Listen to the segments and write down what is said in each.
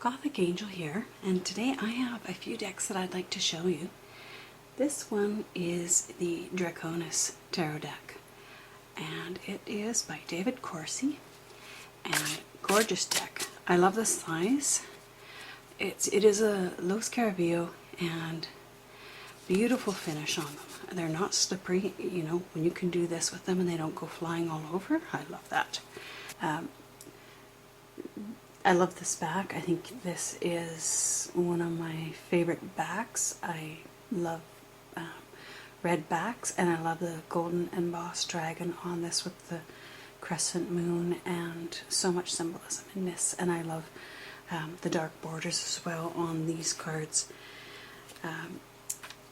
Gothic Angel here, and today I have a few decks that I'd like to show you. This one is the Draconis tarot deck, and it is by David Corsi, and gorgeous deck. I love the size. It is a Lo Scarabeo, and beautiful finish on them. They're not slippery, you know, when you can do this with them and they don't go flying all over. I love that. I love this back. I think this is one of my favorite backs. I love red backs, and I love the golden embossed dragon on this with the crescent moon, and so much symbolism in this. And I love the dark borders as well on these cards.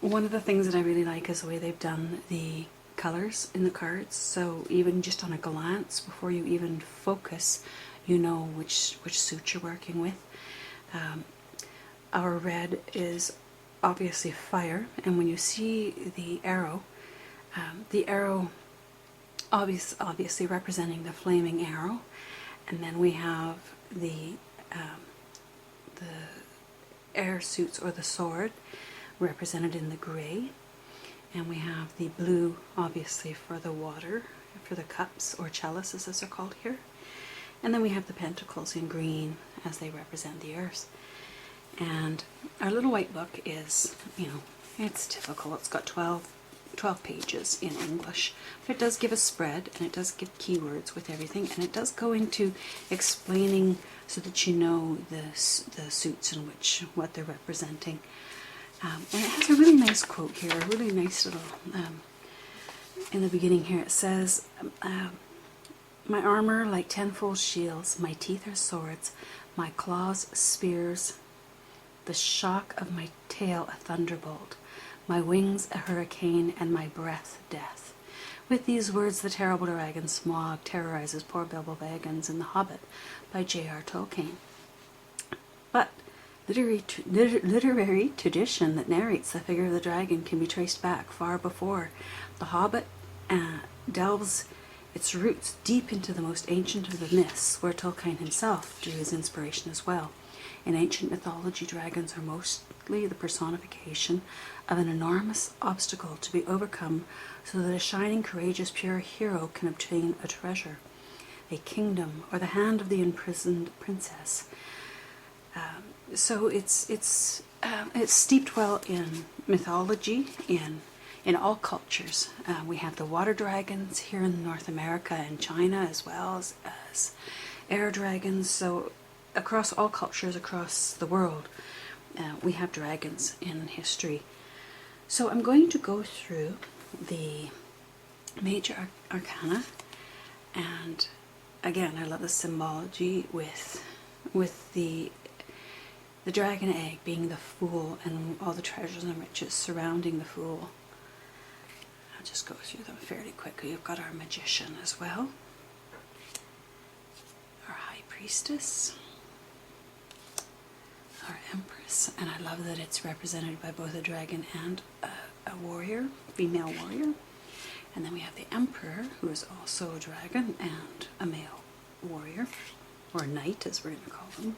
One of the things that I really like is the way they've done the colors in the cards. So even just on a glance, before you even focus, you know which suit you're working with. Our red is obviously fire, and when you see the arrow obviously representing the flaming arrow, and then we have the air suits or the sword represented in the gray, and we have the blue obviously for the water, for the cups or chalices as they're called here. And then we have the pentacles in green as they represent the earth. And our little white book is, you know, it's typical. It's got 12 pages in English. But it does give a spread, and it does give keywords with everything. And it does go into explaining so that you know the suits and what they're representing. And it has a really nice quote here, a really nice little, in the beginning here it says, my armor like tenfold shields, my teeth are swords, my claws spears, the shock of my tail a thunderbolt, my wings a hurricane, and my breath death. With these words the terrible dragon Smog terrorizes poor Bilbo Baggins in The Hobbit by J.R. Tolkien. But literary tradition that narrates the figure of the dragon can be traced back far before The Hobbit delves its roots deep into the most ancient of the myths, where Tolkien himself drew his inspiration as well. In ancient mythology, dragons are mostly the personification of an enormous obstacle to be overcome so that a shining, courageous, pure hero can obtain a treasure, a kingdom, or the hand of the imprisoned princess. So it's steeped well in mythology, in all cultures. We have the water dragons here in North America and China, as well as air dragons. So across all cultures across the world, we have dragons in history. So I'm going to go through the major arcana, and again, I love the symbology with the dragon egg being the fool and all the treasures and riches surrounding the fool. I'll just go through them fairly quickly. We've got our magician as well, our high priestess, our empress, and I love that it's represented by both a dragon and a warrior, female warrior. And then we have the emperor, who is also a dragon and a male warrior, or knight as we're going to call them.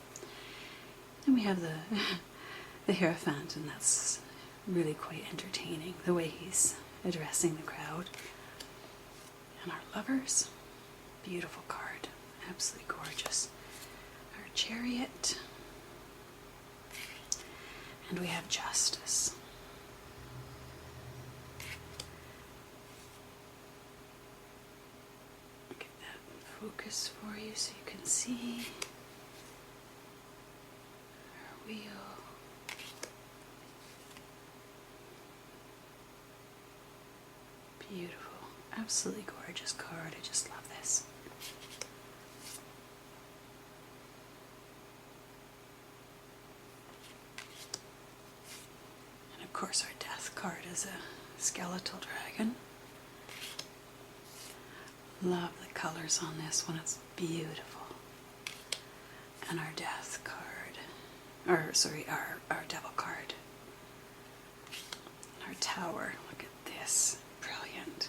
And we have the Hierophant, and that's really quite entertaining, the way he's addressing the crowd. And our lovers, beautiful card, absolutely gorgeous. Our chariot, and we have justice. Get that focus for you so you can see. Our wheel. Beautiful, absolutely gorgeous card. I just love this. And of course our death card is a skeletal dragon. Love the colors on this one, it's beautiful. And our death card, our devil card. Our tower, look at this. Brilliant.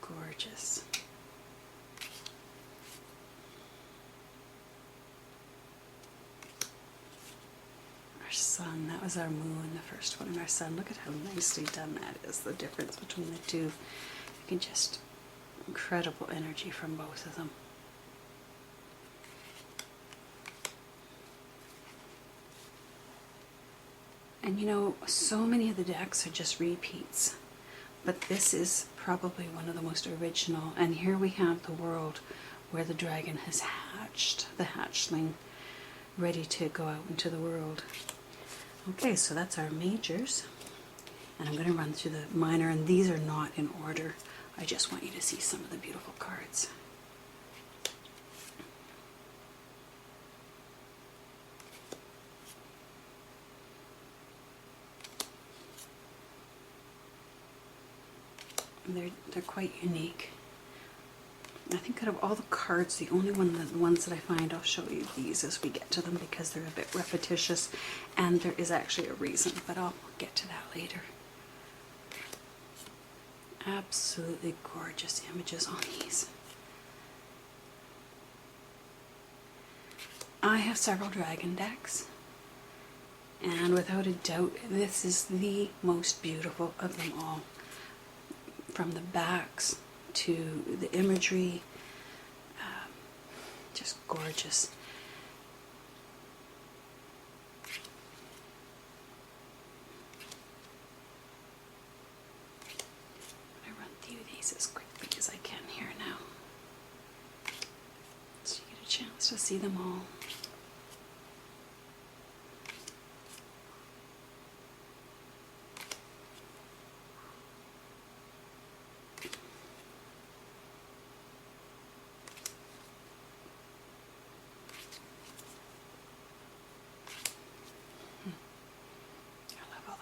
Gorgeous. sun. That was our moon, the first one, and our sun. Look at how nicely done that is, the difference between the two. You can just, incredible energy from both of them. And you know, so many of the decks are just repeats, but this is probably one of the most original. And here we have the world where the dragon has hatched, the hatchling, ready to go out into the world. Okay, so that's our majors. And I'm going to run through the minor, and these are not in order. I just want you to see some of the beautiful cards. They're quite unique. I think out of all the cards, the only the ones that I find, I'll show you these as we get to them because they're a bit repetitious, and there is actually a reason, but I'll get to that later. Absolutely gorgeous images on these. I have several dragon decks, and without a doubt, this is the most beautiful of them all. From the backs to the imagery, just gorgeous. I'm going to run through these as quickly as I can here now, so you get a chance to see them all.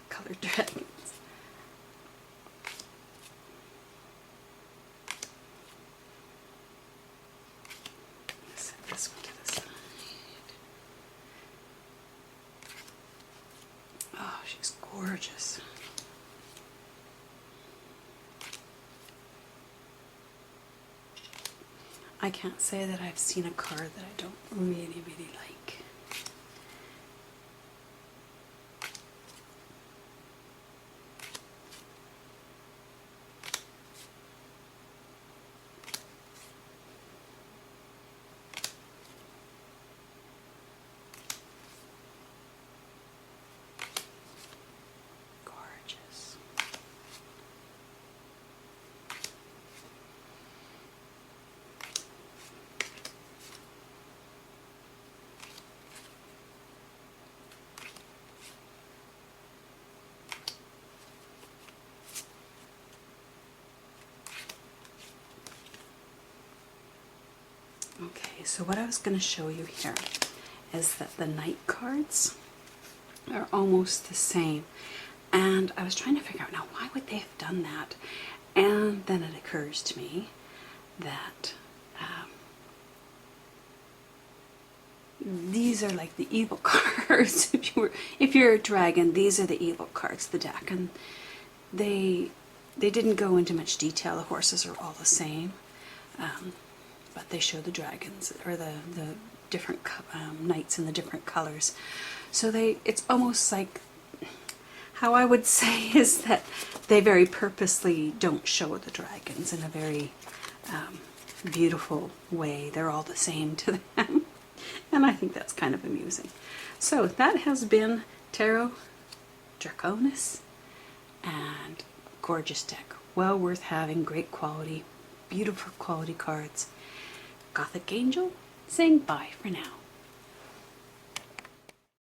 Colored dragons. Set this one to the side. Oh, she's gorgeous. I can't say that I've seen a card that I don't really, really like. Okay, so what I was going to show you here is that the night cards are almost the same. And I was trying to figure out, now why would they have done that? And then it occurs to me that these are like the evil cards. If you're a dragon, these are the evil cards, the deck. And they didn't go into much detail. The horses are all the same. But they show the dragons, or the different knights in the different colors. So it's almost like, how I would say is that they very purposely don't show the dragons in a very beautiful way. They're all the same to them. And I think that's kind of amusing. So that has been Tarot Draconis, and gorgeous deck. Well worth having, great quality, beautiful quality cards. Gothic Angel saying bye for now.